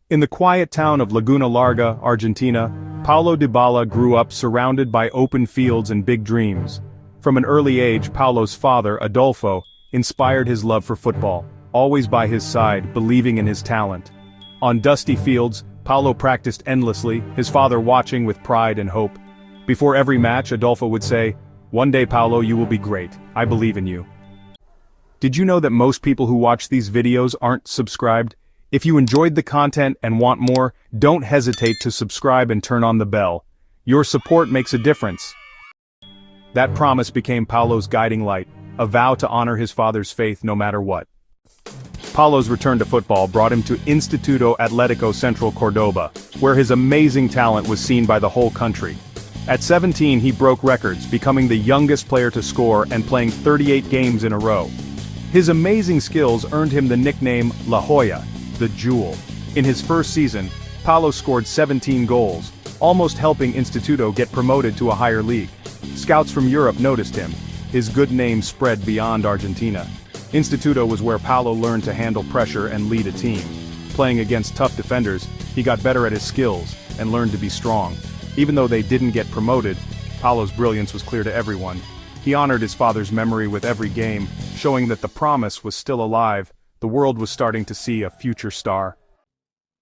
In the quiet town of Laguna Larga, Argentina, Paulo Dybala grew up surrounded by open fields and big dreams. From an early age, Paulo's father, Adolfo, inspired his love for football, always by his side, believing in his talent. On dusty fields, Paulo practiced endlessly, his father watching with pride and hope. Before every match, Adolfo would say, "One day, Paulo, you will be great. I believe in you." Did you know that most people who watch these videos aren't subscribed? If you enjoyed the content and want more, don't hesitate to subscribe and turn on the bell. Your support makes a difference. That promise became Paulo's guiding light, a vow to honor his father's faith no matter what. Paulo's return to football brought him to Instituto Atlético Central Córdoba, where his amazing talent was seen by the whole country. At 17 he broke records, becoming the youngest player to score and playing 38 games in a row. His amazing skills earned him the nickname La Joya, the Jewel. In his first season, Paulo scored 17 goals, almost helping Instituto get promoted to a higher league. Scouts from Europe noticed him. His good name spread beyond Argentina. Instituto was where Paulo learned to handle pressure and lead a team. Playing against tough defenders, he got better at his skills and learned to be strong. Even though they didn't get promoted, Paulo's brilliance was clear to everyone. He honored his father's memory with every game, showing that the promise was still alive. The world was starting to see a future star.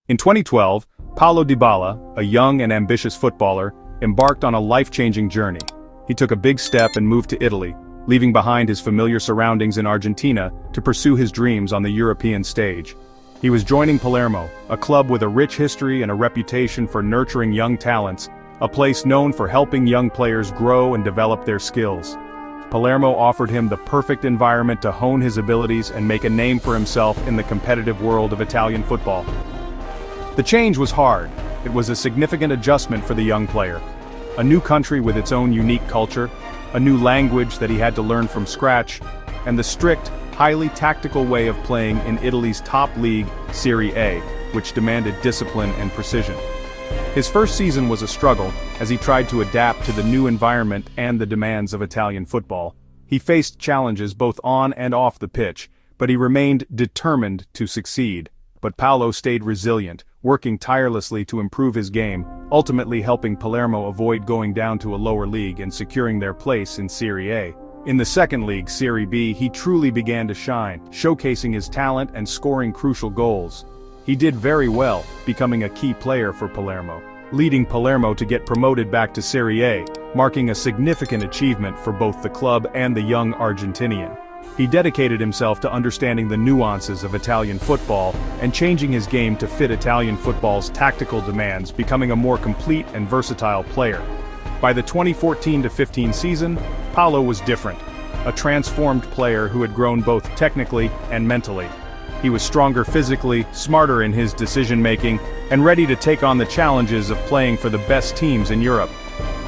In 2012, Paulo Dybala, a young and ambitious footballer, embarked on a life-changing journey. He took a big step and moved to Italy, leaving behind his familiar surroundings in Argentina to pursue his dreams on the European stage. He was joining Palermo, a club with a rich history and a reputation for nurturing young talents, a place known for helping young players grow and develop their skills. Palermo offered him the perfect environment to hone his abilities and make a name for himself in the competitive world of Italian football. The change was hard. It was a significant adjustment for the young player. A new country with its own unique culture, a new language that he had to learn from scratch, and the strict, highly tactical way of playing in Italy's top league, Serie A, which demanded discipline and precision. His first season was a struggle, as he tried to adapt to the new environment and the demands of Italian football. He faced challenges both on and off the pitch, but he remained determined to succeed. But Paulo stayed resilient, working tirelessly to improve his game, ultimately helping Palermo avoid going down to a lower league and securing their place in Serie A. In the second league, Serie B, he truly began to shine, showcasing his talent and scoring crucial goals. He did very well, becoming a key player for Palermo, leading Palermo to get promoted back to Serie A, marking a significant achievement for both the club and the young Argentinian. He dedicated himself to understanding the nuances of Italian football and changing his game to fit Italian football's tactical demands, becoming a more complete and versatile player. By the 2014-15 season, Paulo was different, a transformed player who had grown both technically and mentally. He was stronger physically, smarter in his decision-making, and ready to take on the challenges of playing for the best teams in Europe.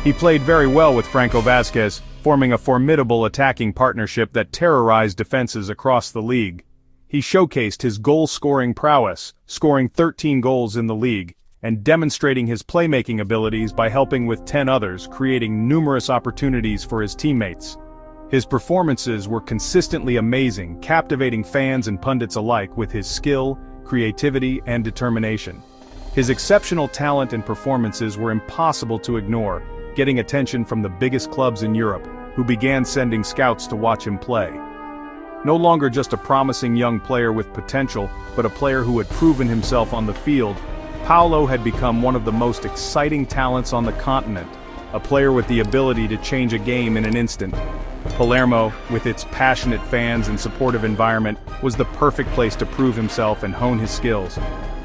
He played very well with Franco Vázquez, forming a formidable attacking partnership that terrorized defenses across the league. He showcased his goal-scoring prowess, scoring 13 goals in the league, and demonstrating his playmaking abilities by helping with 10 others, creating numerous opportunities for his teammates. His performances were consistently amazing, captivating fans and pundits alike with his skill, creativity, and determination. His exceptional talent and performances were impossible to ignore, getting attention from the biggest clubs in Europe, who began sending scouts to watch him play. No longer just a promising young player with potential, but a player who had proven himself on the field, Paulo had become one of the most exciting talents on the continent, a player with the ability to change a game in an instant. Palermo, with its passionate fans and supportive environment, was the perfect place to prove himself and hone his skills,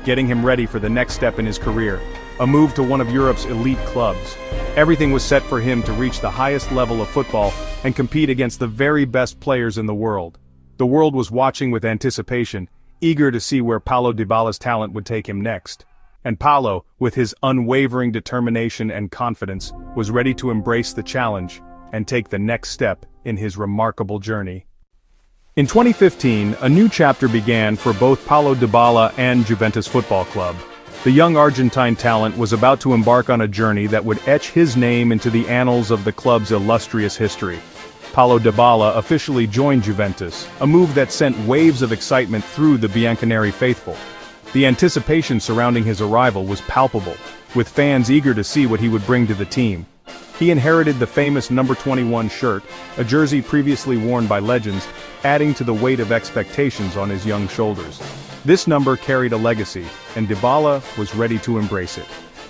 getting him ready for the next step in his career, a move to one of Europe's elite clubs. Everything was set for him to reach the highest level of football and compete against the very best players in the world. The world was watching with anticipation, eager to see where Paulo Dybala's talent would take him next. And Paulo, with his unwavering determination and confidence, was ready to embrace the challenge and take the next step in his remarkable journey. In 2015, a new chapter began for both Paulo Dybala and Juventus Football Club. The young Argentine talent was about to embark on a journey that would etch his name into the annals of the club's illustrious history. Paulo Dybala officially joined Juventus, a move that sent waves of excitement through the Bianconeri faithful. The anticipation surrounding his arrival was palpable, with fans eager to see what he would bring to the team. He inherited the famous number 21 shirt, a jersey previously worn by legends, adding to the weight of expectations on his young shoulders. This number carried a legacy, and Dybala was ready to embrace it.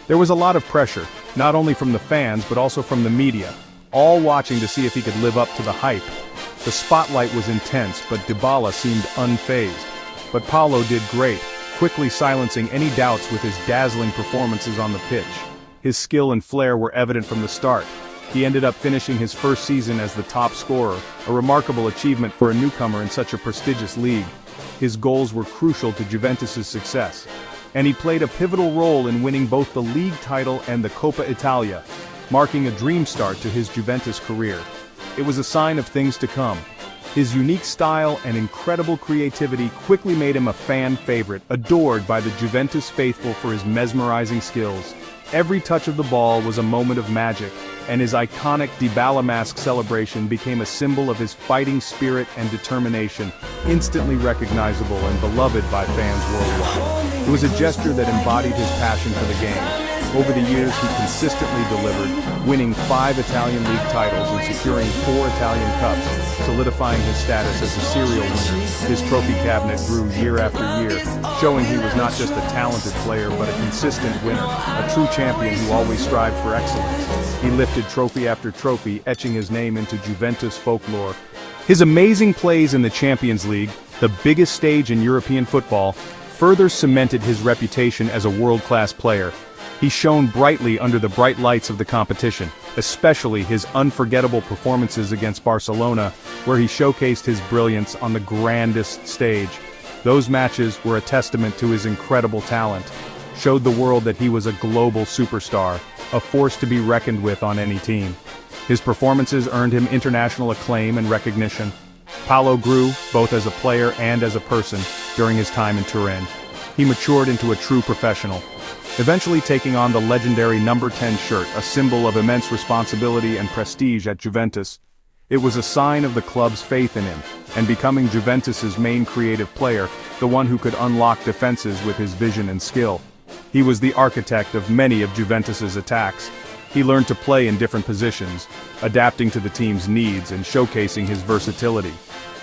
There was a lot of pressure, not only from the fans but also from the media, all watching to see if he could live up to the hype. The spotlight was intense, but Dybala seemed unfazed. But Paulo did great, quickly silencing any doubts with his dazzling performances on the pitch. His skill and flair were evident from the start. He ended up finishing his first season as the top scorer, a remarkable achievement for a newcomer in such a prestigious league. His goals were crucial to Juventus's success, and he played a pivotal role in winning both the league title and the Coppa Italia, marking a dream start to his Juventus career. It was a sign of things to come. His unique style and incredible creativity quickly made him a fan favorite, adored by the Juventus faithful for his mesmerizing skills. Every touch of the ball was a moment of magic, and his iconic Dybala mask celebration became a symbol of his fighting spirit and determination, instantly recognizable and beloved by fans worldwide. It was a gesture that embodied his passion for the game. Over the years he consistently delivered, winning 5 Italian league titles and securing 4 Italian cups, solidifying his status as a serial winner. His trophy cabinet grew year after year, showing he was not just a talented player but a consistent winner, a true champion who always strived for excellence. He lifted trophy after trophy, etching his name into Juventus folklore. His amazing plays in the Champions League, the biggest stage in European football, further cemented his reputation as a world-class player. He shone brightly under the bright lights of the competition, especially his unforgettable performances against Barcelona, where he showcased his brilliance on the grandest stage. Those matches were a testament to his incredible talent, showed the world that he was a global superstar, a force to be reckoned with on any team. His performances earned him international acclaim and recognition. Paulo grew, both as a player and as a person, during his time in Turin. He matured into a true professional, eventually taking on the legendary number 10 shirt, a symbol of immense responsibility and prestige at Juventus. It was a sign of the club's faith in him, and becoming Juventus's main creative player, the one who could unlock defenses with his vision and skill. He was the architect of many of Juventus's attacks. He learned to play in different positions, adapting to the team's needs and showcasing his versatility.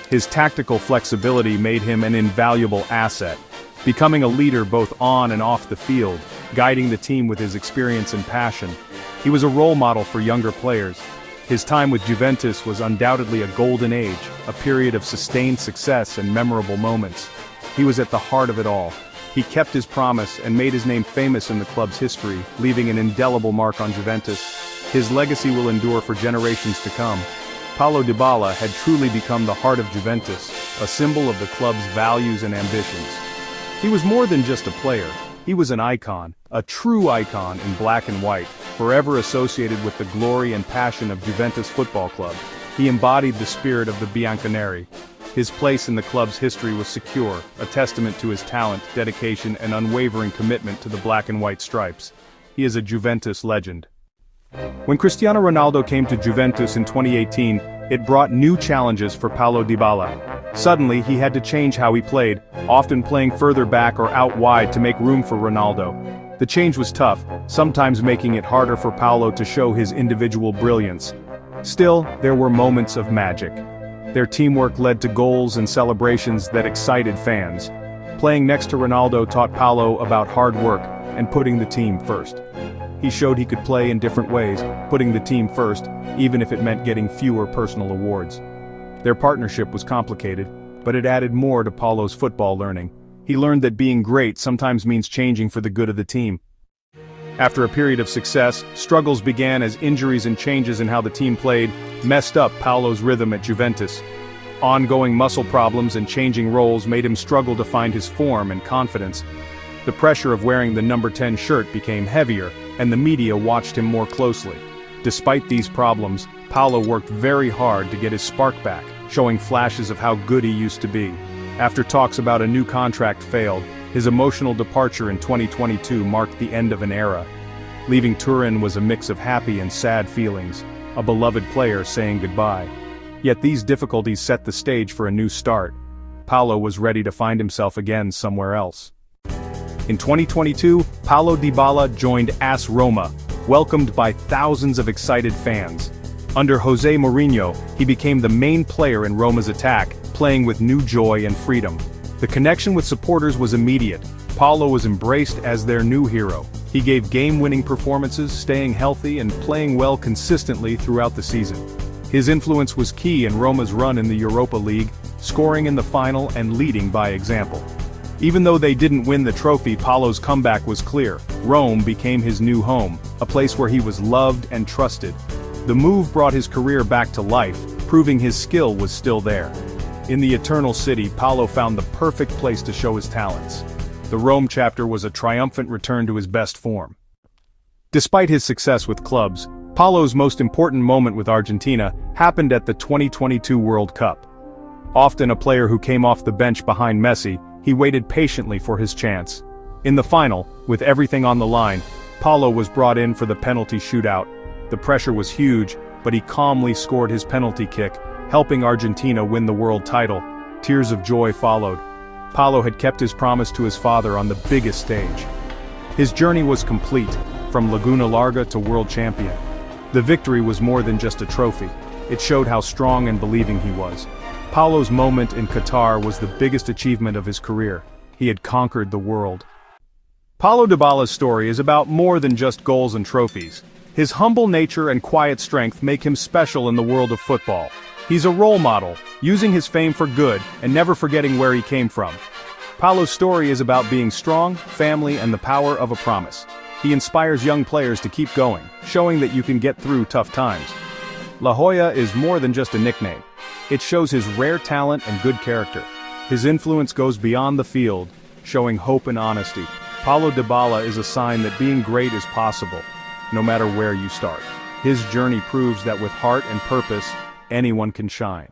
His tactical flexibility made him an invaluable asset, becoming a leader both on and off the field, guiding the team with his experience and passion. He was a role model for younger players. His time with Juventus was undoubtedly a golden age, a period of sustained success and memorable moments. He was at the heart of it all. He kept his promise and made his name famous in the club's history, leaving an indelible mark on Juventus. His legacy will endure for generations to come. Paulo Dybala had truly become the heart of Juventus, a symbol of the club's values and ambitions. He was more than just a player. He was an icon, a true icon in black and white, forever associated with the glory and passion of Juventus Football Club. He embodied the spirit of the Bianconeri. His place in the club's history was secure, a testament to his talent, dedication, and unwavering commitment to the black and white stripes. He is a Juventus legend. When Cristiano Ronaldo came to Juventus in 2018, it brought new challenges for Paulo Dybala. Suddenly, he had to change how he played, often playing further back or out wide to make room for Ronaldo. The change was tough, sometimes making it harder for Paulo to show his individual brilliance. Still, there were moments of magic. Their teamwork led to goals and celebrations that excited fans. Playing next to Ronaldo taught Paulo about hard work and putting the team first. He showed he could play in different ways, putting the team first, even if it meant getting fewer personal awards. Their partnership was complicated, but it added more to Paulo's football learning. He learned that being great sometimes means changing for the good of the team. After a period of success, struggles began as injuries and changes in how the team played messed up Paulo's rhythm at Juventus. Ongoing muscle problems and changing roles made him struggle to find his form and confidence. The pressure of wearing the number 10 shirt became heavier, and the media watched him more closely. Despite these problems, Paulo worked very hard to get his spark back, showing flashes of how good he used to be. After talks about a new contract failed, his emotional departure in 2022 marked the end of an era. Leaving Turin was a mix of happy and sad feelings, a beloved player saying goodbye. Yet these difficulties set the stage for a new start. Paulo was ready to find himself again somewhere else. In 2022, Paulo Dybala joined AS Roma, welcomed by thousands of excited fans. Under Jose Mourinho, he became the main player in Roma's attack, playing with new joy and freedom. The connection with supporters was immediate. Paulo was embraced as their new hero. He gave game-winning performances, staying healthy and playing well consistently throughout the season. His influence was key in Roma's run in the Europa League, scoring in the final and leading by example. Even though they didn't win the trophy, Paulo's comeback was clear. Rome became his new home, a place where he was loved and trusted. The move brought his career back to life, proving his skill was still there. In the Eternal City, Paulo found the perfect place to show his talents. The Rome chapter was a triumphant return to his best form. Despite his success with clubs, Paulo's most important moment with Argentina happened at the 2022 World Cup. Often a player who came off the bench behind Messi, he waited patiently for his chance. In the final, with everything on the line, Paulo was brought in for the penalty shootout. The pressure was huge, but he calmly scored his penalty kick, helping Argentina win the world title. Tears of joy followed. Paulo had kept his promise to his father on the biggest stage. His journey was complete, from Laguna Larga to world champion. The victory was more than just a trophy. It showed how strong and believing he was. Paulo's moment in Qatar was the biggest achievement of his career. He had conquered the world. Paulo Dybala's story is about more than just goals and trophies. His humble nature and quiet strength make him special in the world of football. He's a role model, using his fame for good and never forgetting where he came from. Paulo's story is about being strong, family, and the power of a promise. He inspires young players to keep going, showing that you can get through tough times. La Joya is more than just a nickname. It shows his rare talent and good character. His influence goes beyond the field, showing hope and honesty. Paulo Dybala is a sign that being great is possible, no matter where you start. His journey proves that with heart and purpose, anyone can shine.